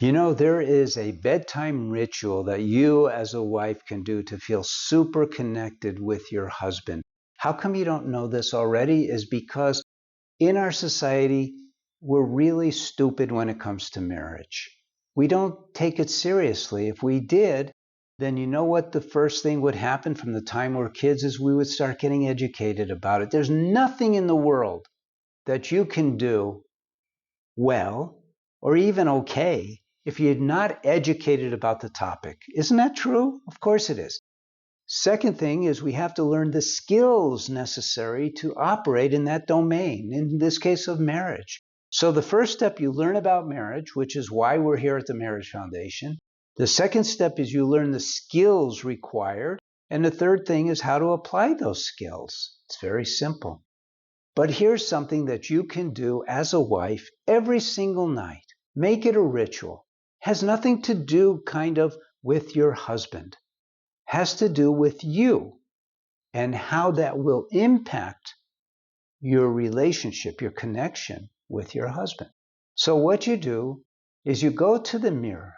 You know, there is a bedtime ritual that you as a wife can do to feel super connected with your husband. How come you don't know this already? Is because in our society, we're really stupid when it comes to marriage. We don't take it seriously. If we did, then you know what the first thing would happen from the time we're kids is we would start getting educated about it. There's nothing in the world that you can do well or even okay if you're not educated about the topic. Isn't that true? Of course it is. Second thing is we have to learn the skills necessary to operate in that domain, in this case of marriage. So the first step, you learn about marriage, which is why we're here at the Marriage Foundation. The second step is you learn the skills required. And the third thing is how to apply those skills. It's very simple. But here's something that you can do as a wife every single night. Make it a ritual. Has nothing to do kind of with your husband. Has to do with you and how that will impact your relationship, your connection with your husband. So what you do is you go to the mirror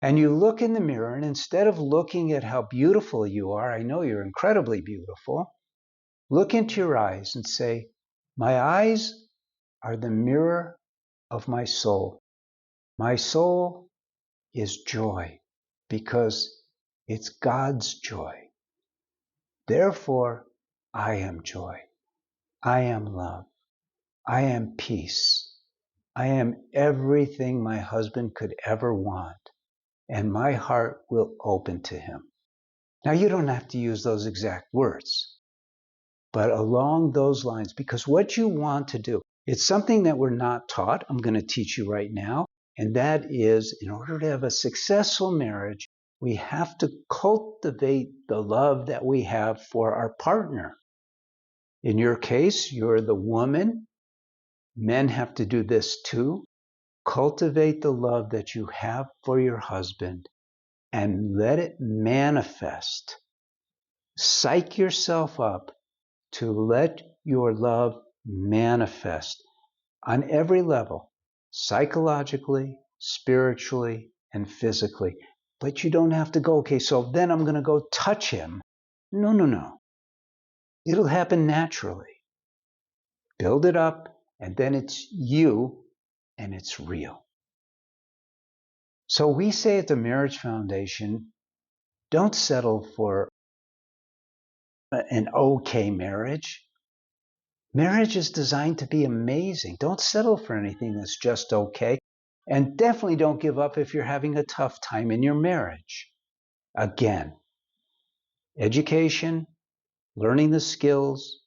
and you look in the mirror, and instead of looking at how beautiful you are, I know you're incredibly beautiful, look into your eyes and say, my eyes are the mirror of my soul. My soul is joy because it's God's joy. Therefore, I am joy. I am love. I am peace. I am everything my husband could ever want, and my heart will open to him. Now, you don't have to use those exact words, but along those lines, because what you want to do, it's something that we're not taught. I'm going to teach you right now. And that is, in order to have a successful marriage, we have to cultivate the love that we have for our partner. In your case, you're the woman. Men have to do this too. Cultivate the love that you have for your husband and let it manifest. Psych yourself up to let your love manifest on every level, psychologically, spiritually, and physically. But you don't have to go, okay, so then I'm going to go touch him. No. It'll happen naturally. Build it up, and then it's you, and it's real. So we say at the Marriage Foundation, don't settle for an okay marriage. Marriage is designed to be amazing. Don't settle for anything that's just okay. And definitely don't give up if you're having a tough time in your marriage. Again, education, learning the skills,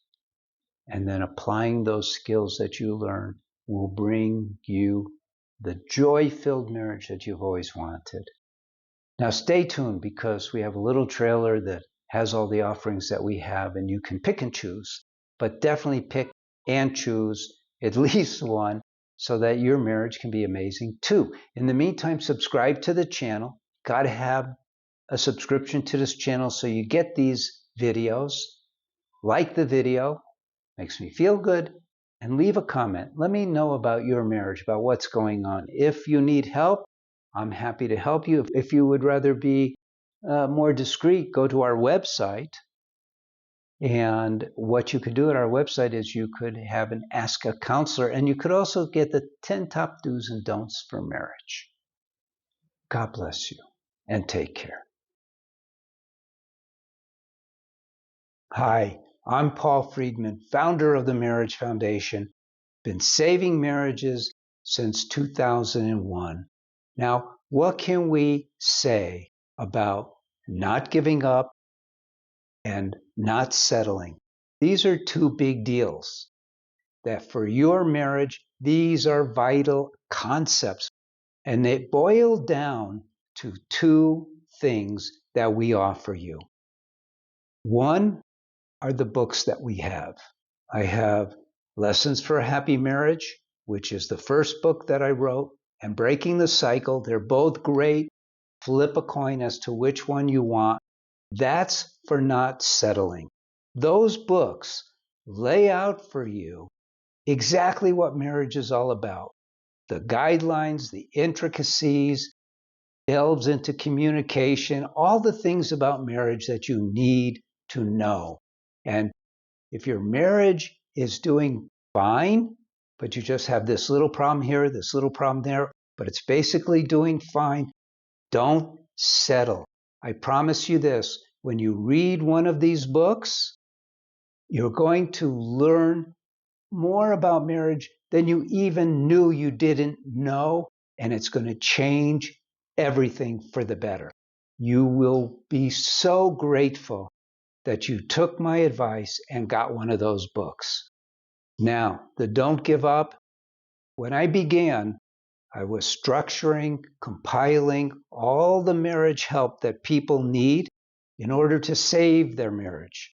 and then applying those skills that you learn will bring you the joy-filled marriage that you've always wanted. Now stay tuned because we have a little trailer that has all the offerings that we have, and you can pick and choose, but definitely pick and choose at least one so that your marriage can be amazing too. In the meantime, subscribe to the channel. Got to have a subscription to this channel so you get these videos. Like the video, makes me feel good, and leave a comment. Let me know about your marriage, about what's going on. If you need help, I'm happy to help you. If you would rather be more discreet, go to our website. And what you could do at our website is you could have an Ask a Counselor, and you could also get the 10 top do's and don'ts for marriage. God bless you, and take care. Hi, I'm Paul Friedman, founder of the Marriage Foundation. Been saving marriages since 2001. Now, what can we say about not giving up and not settling? These are two big deals that for your marriage, these are vital concepts. And they boil down to two things that we offer you. One are the books that we have. I have Lessons for a Happy Marriage, which is the first book that I wrote, and Breaking the Cycle. They're both great. Flip a coin as to which one you want. That's for not settling. Those books lay out for you exactly what marriage is all about. the guidelines, the intricacies, delves into communication, all the things about marriage that you need to know. And if your marriage is doing fine, but you just have this little problem here, this little problem there, but it's basically doing fine, don't settle. I promise you this, when you read one of these books, you're going to learn more about marriage than you even knew you didn't know, and it's going to change everything for the better. You will be so grateful that you took my advice and got one of those books. Now, the Don't Give Up, when I began, I was structuring, compiling all the marriage help that people need in order to save their marriage.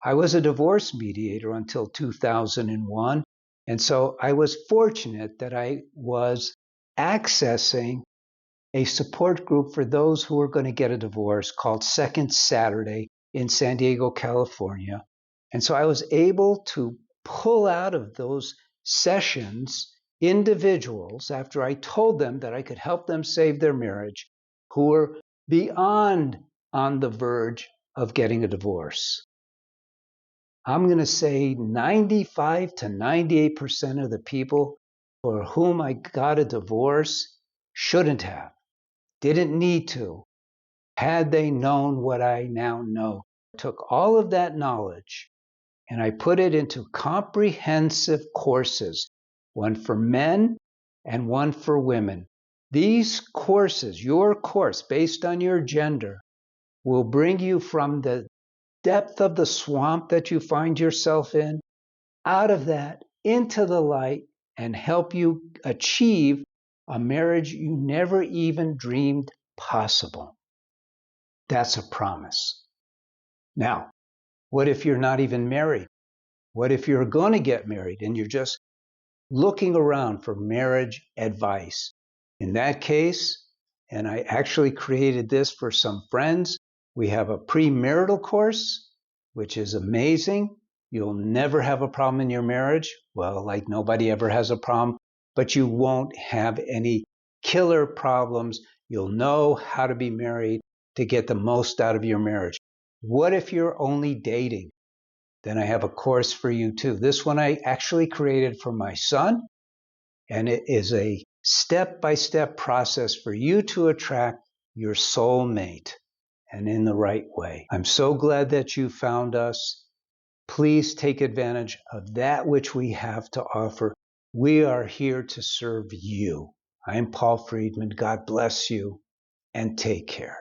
I was a divorce mediator until 2001, and so I was fortunate that I was accessing a support group for those who were going to get a divorce called Second Saturday in San Diego, California. And so I was able to pull out of those sessions individuals, after I told them that I could help them save their marriage, who were beyond on the verge of getting a divorce. I'm going to say 95 to 98% of the people for whom I got a divorce shouldn't have, didn't need to, had they known what I now know. I took all of that knowledge and I put it into comprehensive courses, one for men and one for women. These courses, your course based on your gender, will bring you from the depth of the swamp that you find yourself in, out of that, into the light, and help you achieve a marriage you never even dreamed possible. That's a promise. Now, what if you're not even married? What if you're going to get married and you're just looking around for marriage advice? In that case, and I actually created this for some friends, we have a premarital course, which is amazing. You'll never have a problem in your marriage. Well, like nobody ever has a problem, but you won't have any killer problems. You'll know how to be married to get the most out of your marriage. What if you're only dating? Then I have a course for you too. This one I actually created for my son, and it is a step-by-step process for you to attract your soulmate, and in the right way. I'm so glad that you found us. Please take advantage of that which we have to offer. We are here to serve you. I'm Paul Friedman. God bless you, and take care.